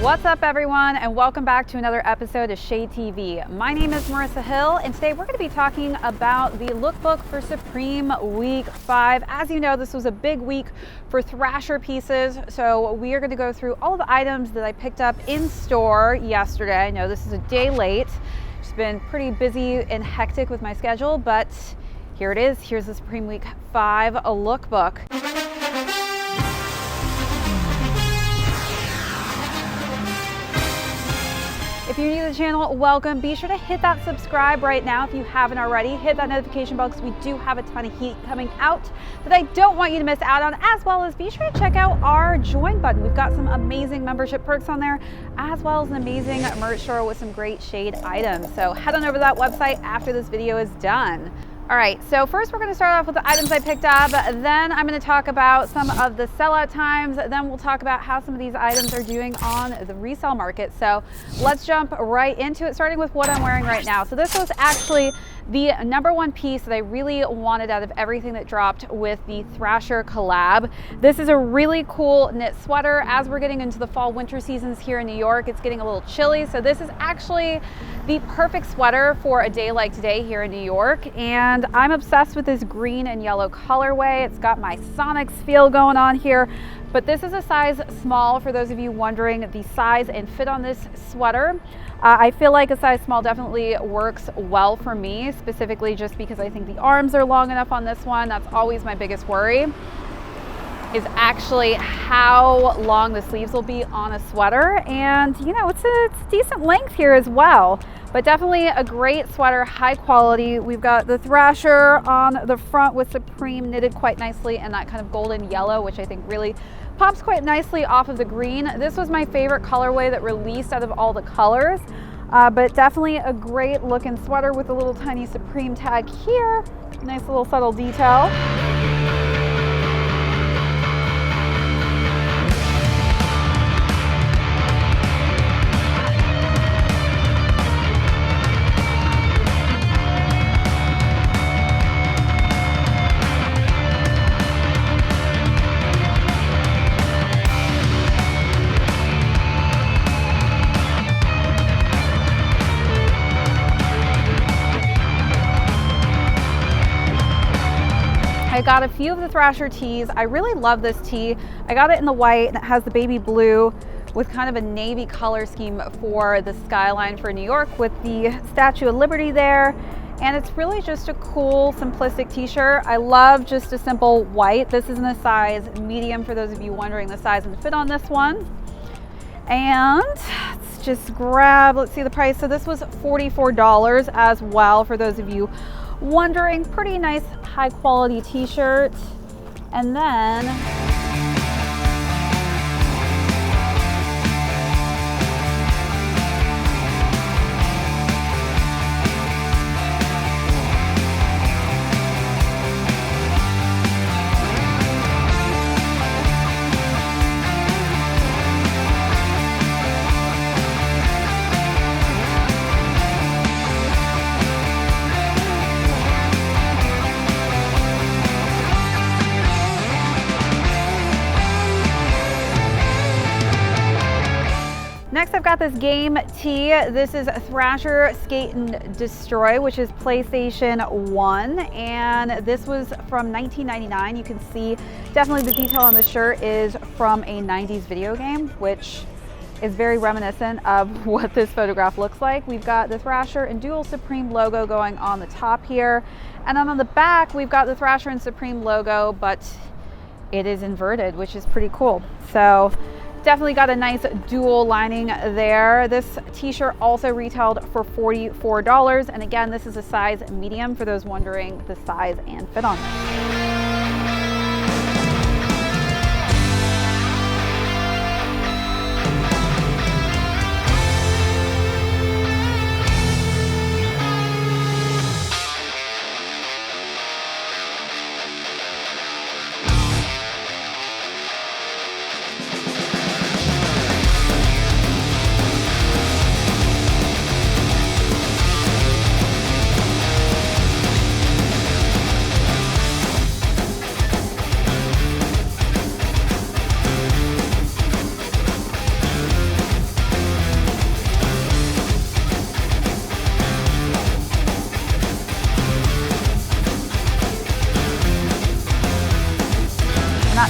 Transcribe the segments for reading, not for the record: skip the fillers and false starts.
What's up everyone, and welcome back to another episode of ShadeTV. My name is Marissa Hill, and today we're going to be talking about the lookbook for Supreme Week 5. As you know, this was a big week for Thrasher pieces, so we are going to go through all the items that I picked up in store yesterday. I know this is a day late. It's been pretty busy and hectic with my schedule, but here it is. Here's the Supreme Week 5 lookbook. If you're new to the channel, welcome. Be sure to hit that subscribe right now if you haven't already. Hit that notification bell because we do have a ton of heat coming out that I don't want you to miss out on, as well as be sure to check out our join button. We've got some amazing membership perks on there, as well as an amazing merch store with some great shade items. So head on over to that website after this video is done. All right, so first we're going to start off with the items I picked up, then I'm going to talk about some of the sellout times, then we'll talk about how some of these items are doing on the resale market. So let's jump right into it, starting with what I'm wearing right now. So this was actually the #1 piece that I really wanted out of everything that dropped with the Thrasher collab. This is a really cool knit sweater. As we're getting into the fall winter seasons here in New York, it's getting a little chilly, so this is actually the perfect sweater for a day like today here in New York. And I'm obsessed with this green and yellow colorway. It's got my Sonics feel going on here, but this is a size small for those of you wondering the size and fit on this sweater. I feel like a size small definitely works well for me, specifically just because I think the arms are long enough on this one. That's always my biggest worry, is actually how long the sleeves will be on a sweater. And you know, it's a decent length here as well, but definitely a great sweater, high quality. We've got the Thrasher on the front with Supreme knitted quite nicely in that kind of golden yellow, which I think really pops quite nicely off of the green. This was my favorite colorway that released out of all the colors, but definitely a great looking sweater with a little tiny Supreme tag here. Nice little subtle detail. I got a few of the Thrasher tees. I really love this tee. I got it in the white and it has the baby blue with kind of a navy color scheme for the skyline for New York with the Statue of Liberty there. And it's really just a cool, simplistic t-shirt. I love just a simple white. This is in a size medium for those of you wondering the size and fit on this one. And let's just grab, let's see the price. So this was $44 as well for those of you wondering. Pretty nice high quality t-shirt. And then next, I've got this game tee. This is Thrasher Skate and Destroy, which is PlayStation 1, and this was from 1999. You can see definitely the detail on the shirt is from a 90s video game, which is very reminiscent of what this photograph looks like. We've got the Thrasher and Dual Supreme logo going on the top here, and then on the back we've got the Thrasher and Supreme logo, but it is inverted, which is pretty cool. So definitely got a nice dual lining there. This t-shirt also retailed for $44, and again, this is a size medium for those wondering the size and fit on this.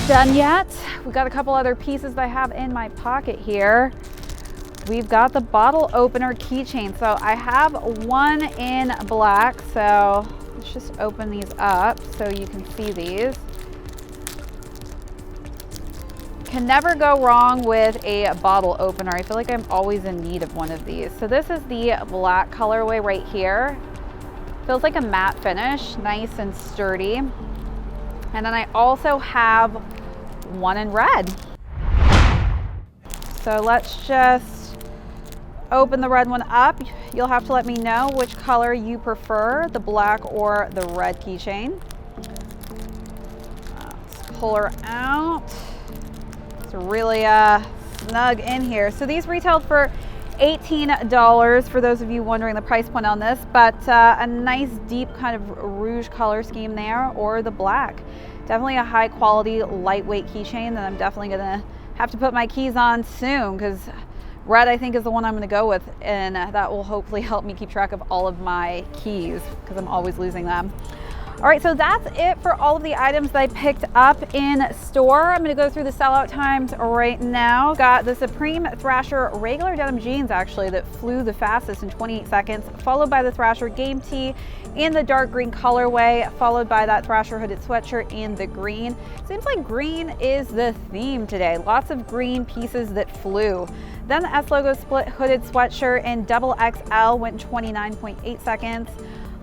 done yet. We got a couple other pieces that I have in my pocket here. We've got the bottle opener keychain. So I have one in black. So let's just open these up so you can see these. Can never go wrong with a bottle opener. I feel like I'm always in need of one of these. So this is the black colorway right here. Feels like a matte finish, nice and sturdy. And then I also have one in red. So let's just open the red one up. You'll have to let me know which color you prefer, the black or the red keychain. Let's pull her out. It's really snug in here. So these retailed for $18 for those of you wondering the price point on this, but a nice deep kind of rouge color scheme there, or the black. Definitely a high quality, lightweight keychain that I'm definitely gonna have to put my keys on soon, because red I think is the one I'm gonna go with, and that will hopefully help me keep track of all of my keys because I'm always losing them. All right, so that's it for all of the items that I picked up in store. I'm gonna go through the sellout times right now. Got the Supreme Thrasher regular denim jeans actually that flew the fastest in 28 seconds, followed by the Thrasher game tee in the dark green colorway, followed by that Thrasher hooded sweatshirt in the green. Seems like green is the theme today. Lots of green pieces that flew. Then the S logo split hooded sweatshirt in double XL went in 29.8 seconds.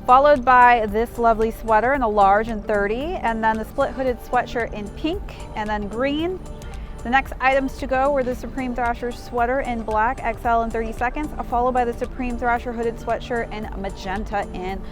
Followed by this lovely sweater in a large in 30, and then the split hooded sweatshirt in pink, and then green. The next items to go were the Supreme Thrasher sweater in black XL in 30 seconds, followed by the Supreme Thrasher hooded sweatshirt in magenta in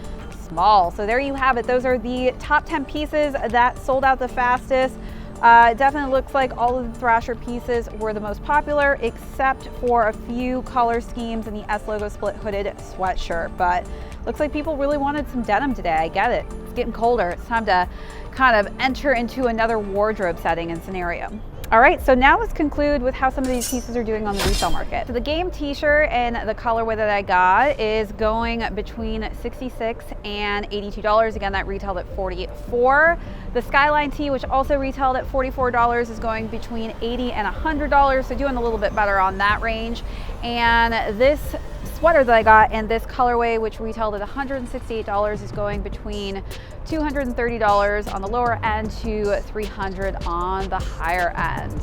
small. So there you have it. Those are the top 10 pieces that sold out the fastest. It definitely looks like all of the Thrasher pieces were the most popular, except for a few color schemes in the S logo split hooded sweatshirt. But looks like people really wanted some denim today. I get it. It's getting colder. It's time to kind of enter into another wardrobe setting and scenario. All right, so now let's conclude with how some of these pieces are doing on the resale market. So the game t-shirt and the colorway that I got is going between $66 and $82. Again, that retailed at $44. The Skyline tee, which also retailed at $44, is going between $80 and $100. So doing a little bit better on that range. And this sweater that I got in this colorway, which retailed at $168, is going between $230 on the lower end to $300 on the higher end.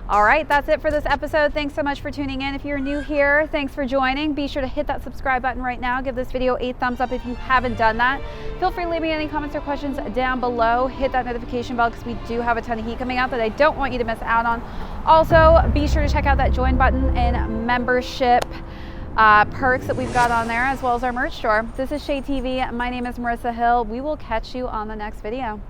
All right, that's it for this episode. Thanks so much for tuning in. If you're new here, thanks for joining. Be sure to hit that subscribe button right now. Give this video a thumbs up if you haven't done that. Feel free to leave me any comments or questions down below. Hit that notification bell because we do have a ton of heat coming out that I don't want you to miss out on. Also, be sure to check out that join button and membership perks that we've got on there, as well as our merch store. This is ShadeTV. My name is Marissa Hill. We will catch you on the next video.